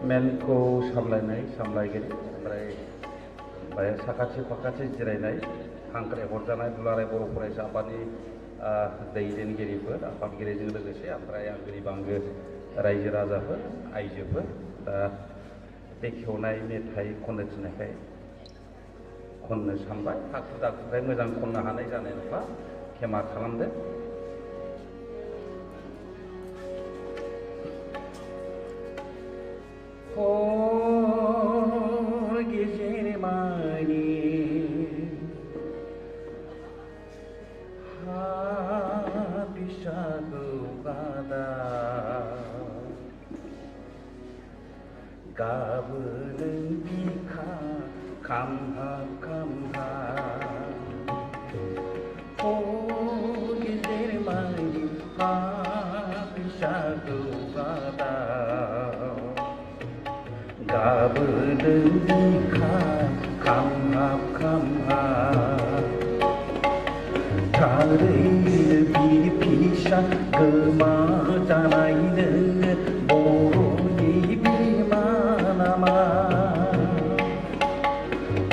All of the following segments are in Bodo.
मेनखौ सामलायनाय सामलायगिरि ओमफ्राय बाहाय साखाथि फाखाथि जिरायनाय हांख्राय हरजानाय दुलाराय बर' फरायसा आफादनि दैदेनगिरिफोर आफादगिरिजों लोगोसे ओमफ्राय आंगुरि बांगो रायजो राजाफोर आइजोफोर दा बेखेवनाय मेथाइ खननो थिननायखाय खननो सानबाय हाखु दाखुखाय मोजां खननो हानाय जानाय नंला खेमा खालामदो। हर गेजेर मानि हा बैसागु बादा गाबोनो बिखा खामहा खामहा हर गेजेर मानि हा बैसागु बादा गाबोनो बिखा खामहाब खामहाब थारैनो बिर फिसा गोमा जानाय नोङो बर'नि बिमा नामा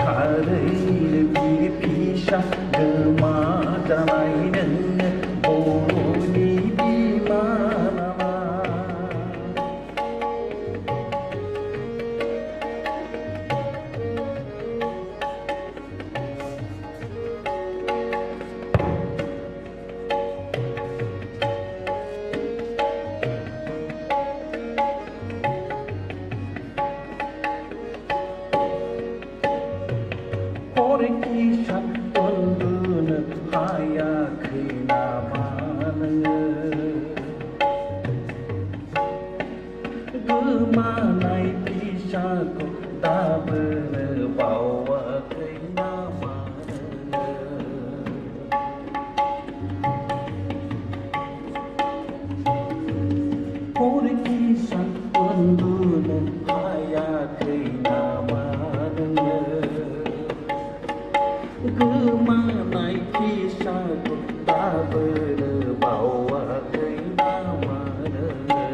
थारैनो बिर फिसा गोमा जानाय नोङो बर'नि बिमा नामा हरखि सान उन्दुनो हायाखै नामा नोङो गोमानाय फिसाखौ दाबोनो बावाखै नामा नोङो हरखि सान उन्दुनो हायाखै नामा नोङो गोमानाय फिसाखौ दाबोनो बावाखै नामा नोङो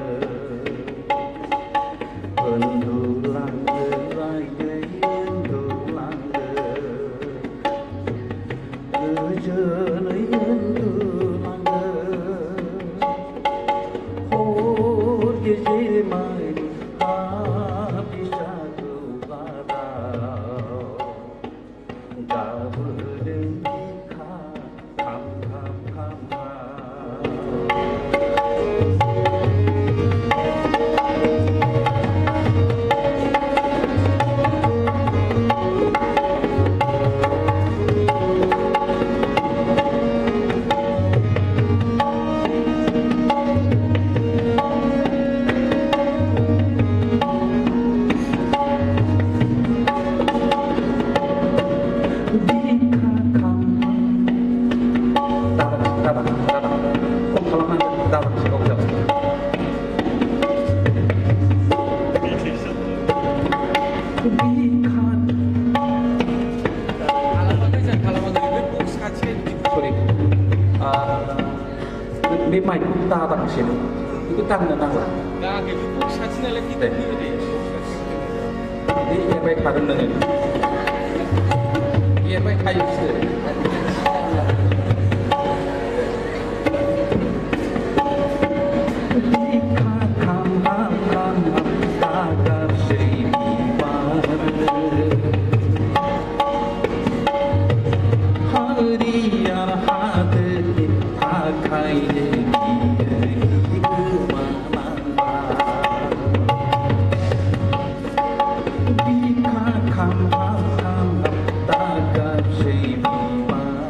उन्दुलांदो रायै उन्दुलांदो गोजोनै उन्दुलांदो हर गेजेर मानि हा बैसागु बादाव गाबोनो बिखा खामहाब खामहाब बे माइकखौ दादांसेनो बेखौ दांनो नांला दे बे एरबाय थादों नोङो एरबाय थायोसो Come, come, come, come, come, come, come, come, come, come,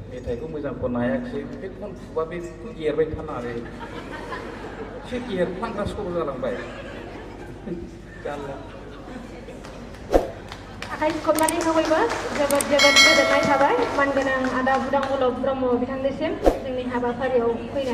मेथाइखौ मोजां खननो हायाखिसै बे खनफुबा बे एरबाय थानानै एसे एरफ्लांग्रा सर' जालांबाय जारला आखाइ खबनानै होबायबो जोबोद जोबोद गोजोननाय थाबाय मानगोनां आदा बुदां बलक ब्रह्म बिथांनिसिम जोंनि हाबाफारियाव फैनाय